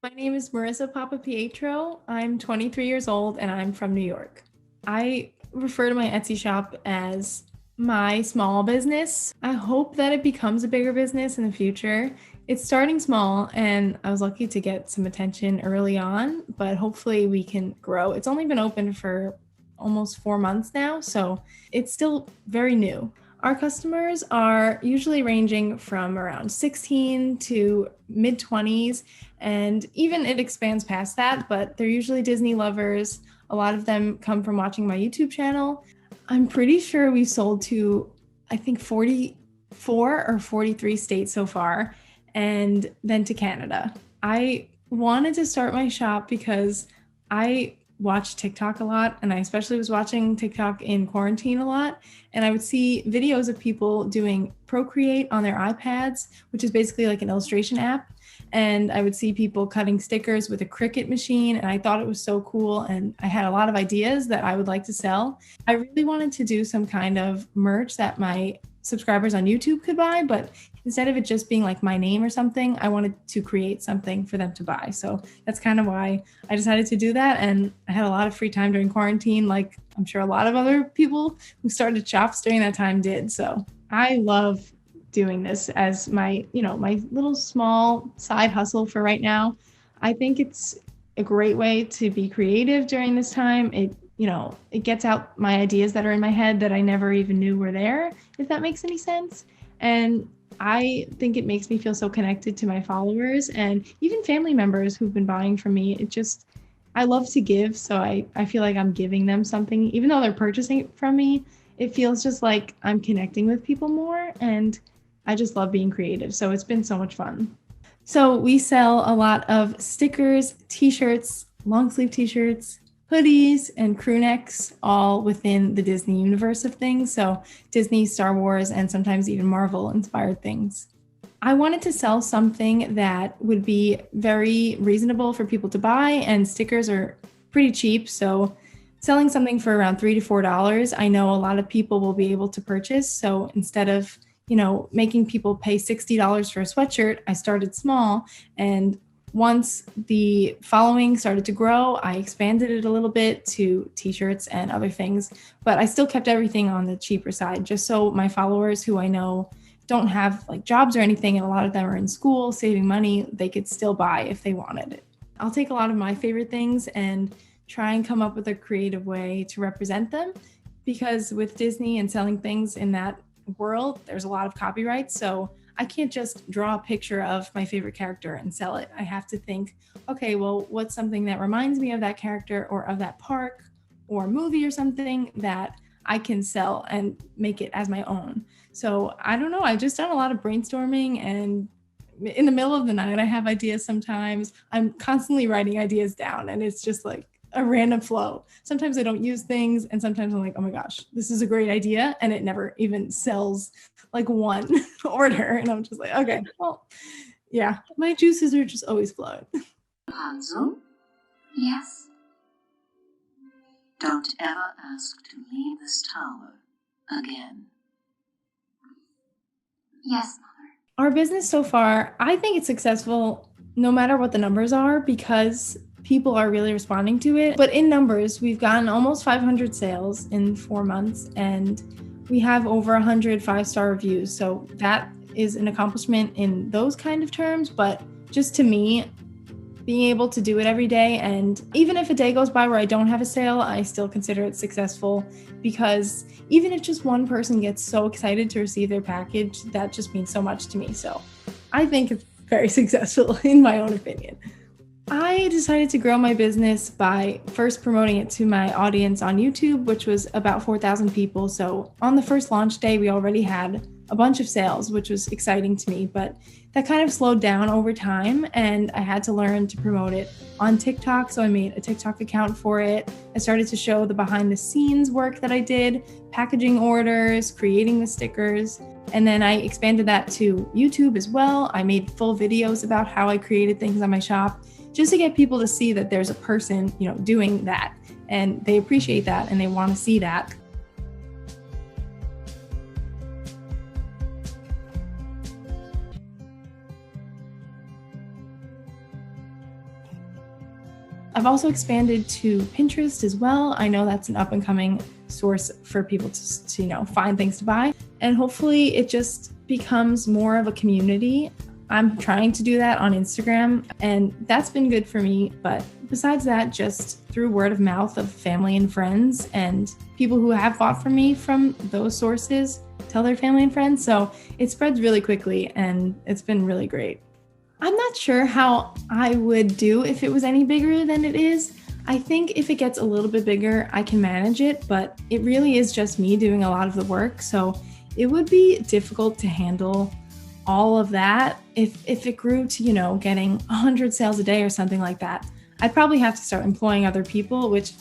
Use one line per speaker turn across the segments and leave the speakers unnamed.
My name is Marissa Pietro. I'm 23 years old and I'm from New York. I refer to my Etsy shop as my small business. I hope that it becomes a bigger business in the future. It's starting small and I was lucky to get some attention early on, but hopefully we can grow. It's only been open for almost 4 months now, so it's still very new. Our customers are usually ranging from around 16 to mid 20s, and even it expands past that, but they're usually Disney lovers. A lot of them come from watching my YouTube channel. I'm pretty sure we've sold to, I think, 44 or 43 states so far, and then to Canada. I wanted to start my shop because I watch TikTok a lot, and I especially was watching TikTok in quarantine a lot, and I would see videos of people doing Procreate on their iPads, which is basically like an illustration app. And I would see people cutting stickers with a Cricut machine, and I thought it was so cool. And I had a lot of ideas that I would like to sell. I really wanted to do some kind of merch that my subscribers on YouTube could buy, but instead of it just being like my name or something, I wanted to create something for them to buy. So that's kind of why I decided to do that. And I had a lot of free time during quarantine, like I'm sure a lot of other people who started shops during that time did. So I love doing this as my little small side hustle for right now. I think it's a great way to be creative during this time. It gets out my ideas that are in my head that I never even knew were there, if that makes any sense. And I think it makes me feel so connected to my followers and even family members who've been buying from me. I love to give. So I feel like I'm giving them something, even though they're purchasing it from me. It feels just like I'm connecting with people more. And I just love being creative. So it's been so much fun. So we sell a lot of stickers, t-shirts, long sleeve t-shirts, hoodies, and crew necks, all within the Disney universe of things. So Disney, Star Wars, and sometimes even Marvel inspired things. I wanted to sell something that would be very reasonable for people to buy, and stickers are pretty cheap. So selling something for around $3 to $4, I know a lot of people will be able to purchase. So instead of making people pay $60 for a sweatshirt, I started small. And once the following started to grow, I expanded it a little bit to t-shirts and other things, but I still kept everything on the cheaper side, just so my followers who I know don't have like jobs or anything, and a lot of them are in school saving money, they could still buy if they wanted it. I'll take a lot of my favorite things and try and come up with a creative way to represent them, because with Disney and selling things in that world, there's a lot of copyright. So I can't just draw a picture of my favorite character and sell it. I have to think, okay, well, what's something that reminds me of that character or of that park or movie or something that I can sell and make it as my own. So I don't know. I've just done a lot of brainstorming, and in the middle of the night, I have ideas sometimes. I'm constantly writing ideas down, and it's just like a random flow. Sometimes I don't use things, and sometimes I'm like, oh my gosh, this is a great idea, and it never even sells like one order, and I'm just like, okay, well, yeah, my juices are just always flowing.
Hansel? Yes? Don't ever ask to leave this tower again.
Yes, Mother.
Our business so far, I think it's successful no matter what the numbers are, because people are really responding to it. But in numbers, we've gotten almost 500 sales in 4 months, and we have over 100 5-star reviews. So that is an accomplishment in those kind of terms. But just to me, being able to do it every day, and even if a day goes by where I don't have a sale, I still consider it successful, because even if just one person gets so excited to receive their package, that just means so much to me. So I think it's very successful in my own opinion. I decided to grow my business by first promoting it to my audience on YouTube, which was about 4,000 people. So on the first launch day, we already had a bunch of sales, which was exciting to me, but that kind of slowed down over time, and I had to learn to promote it on TikTok. So I made a TikTok account for it. I started to show the behind the scenes work that I did, packaging orders, creating the stickers. And then I expanded that to YouTube as well. I made full videos about how I created things on my shop, just to get people to see that there's a person, doing that, and they appreciate that and they want to see that. I've also expanded to Pinterest as well. I know that's an up and coming source for people to find things to buy. And hopefully it just becomes more of a community. I'm trying to do that on Instagram, and that's been good for me. But besides that, just through word of mouth of family and friends and people who have bought from me from those sources tell their family and friends. So it spreads really quickly and it's been really great. I'm not sure how I would do if it was any bigger than it is. I think if it gets a little bit bigger, I can manage it, but it really is just me doing a lot of the work. So it would be difficult to handle all of that. If it grew to, getting 100 sales a day or something like that, I'd probably have to start employing other people, which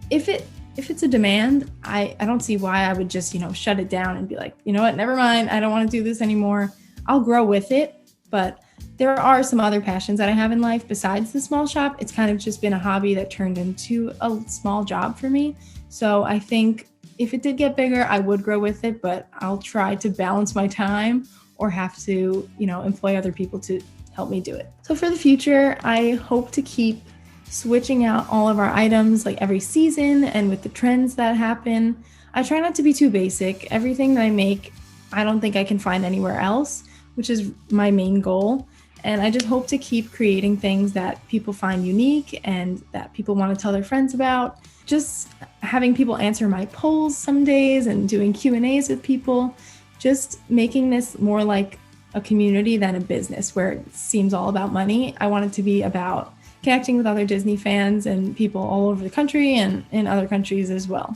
if it's a demand, I don't see why I would just, shut it down and be like, you know what, never mind. I don't want to do this anymore. I'll grow with it. But there are some other passions that I have in life besides the small shop. It's kind of just been a hobby that turned into a small job for me. So I think if it did get bigger, I would grow with it, but I'll try to balance my time or have to, employ other people to help me do it. So for the future, I hope to keep switching out all of our items like every season and with the trends that happen. I try not to be too basic. Everything that I make, I don't think I can find anywhere else, which is my main goal. And I just hope to keep creating things that people find unique and that people want to tell their friends about. Just having people answer my polls some days and doing Q&As with people. Just making this more like a community than a business where it seems all about money. I want it to be about connecting with other Disney fans and people all over the country and in other countries as well.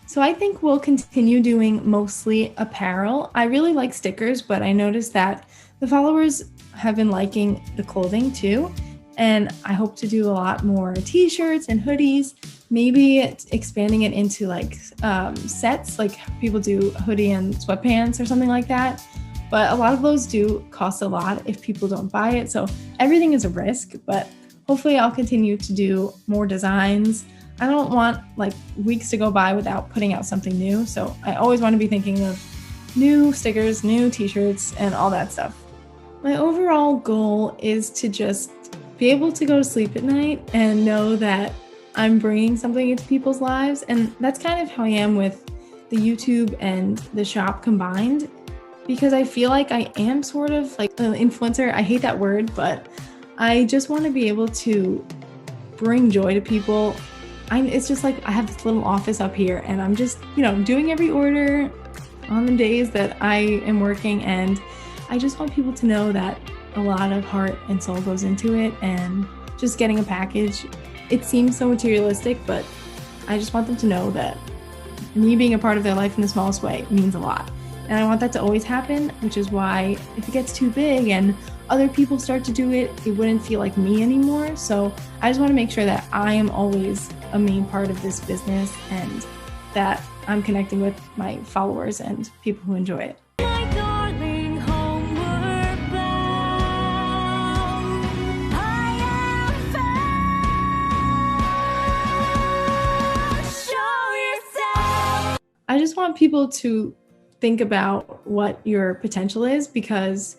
So I think we'll continue doing mostly apparel. I really like stickers, but I noticed that the followers have been liking the clothing too. And I hope to do a lot more t-shirts and hoodies, maybe expanding it into like sets, like people do hoodie and sweatpants or something like that. But a lot of those do cost a lot if people don't buy it. So everything is a risk, but hopefully I'll continue to do more designs. I don't want like weeks to go by without putting out something new. So I always want to be thinking of new stickers, new t-shirts, and all that stuff. My overall goal is to just be able to go to sleep at night and know that I'm bringing something into people's lives. And that's kind of how I am with the YouTube and the shop combined, because I feel like I am sort of like an influencer. I hate that word, but I just want to be able to bring joy to people. It's just like I have this little office up here and I'm just, doing every order on the days that I am working. And I just want people to know that a lot of heart and soul goes into it, and just getting a package, it seems so materialistic, but I just want them to know that me being a part of their life in the smallest way means a lot. And I want that to always happen, which is why if it gets too big and other people start to do it, it wouldn't feel like me anymore. So I just want to make sure that I am always a main part of this business and that I'm connecting with my followers and people who enjoy it. I just want people to think about what your potential is, because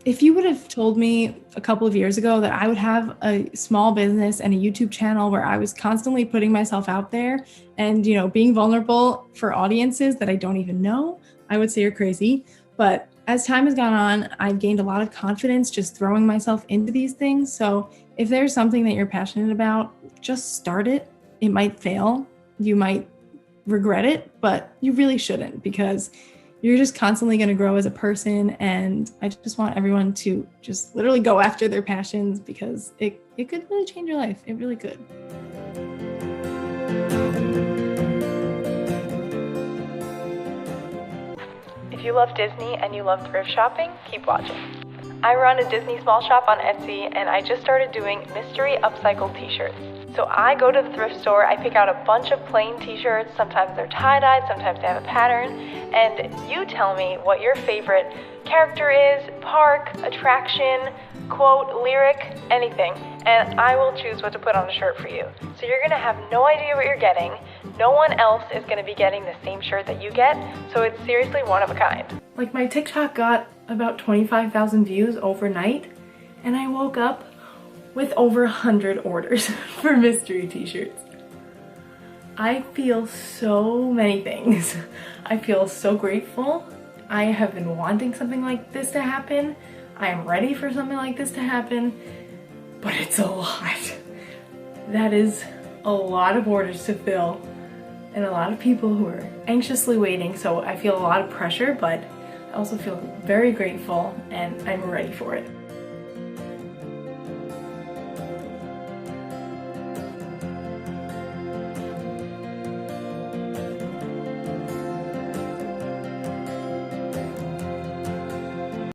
if you would have told me a couple of years ago that I would have a small business and a YouTube channel where I was constantly putting myself out there and, being vulnerable for audiences that I don't even know, I would say you're crazy. But as time has gone on, I've gained a lot of confidence just throwing myself into these things. So if there's something that you're passionate about, just start it. It might fail. You might regret it, but you really shouldn't, because you're just constantly going to grow as a person. And I just want everyone to just literally go after their passions, because it could really change your life. It really could. If you love Disney and you love thrift shopping, keep watching. I run a Disney small shop on Etsy, and I just started doing mystery upcycled t-shirts. So I go to the thrift store, I pick out a bunch of plain t-shirts, sometimes they're tie-dyed, sometimes they have a pattern, and you tell me what your favorite character is, park, attraction, quote, lyric, anything, and I will choose what to put on a shirt for you. So you're gonna have no idea what you're getting. No one else is gonna be getting the same shirt that you get, so it's seriously one of a kind. Like, my TikTok got about 25,000 views overnight, and I woke up with over 100 orders for mystery t-shirts. I feel so many things. I feel so grateful. I have been wanting something like this to happen. I am ready for something like this to happen, but it's a lot. That is a lot of orders to fill and a lot of people who are anxiously waiting, so I feel a lot of pressure, but I also feel very grateful and I'm ready for it.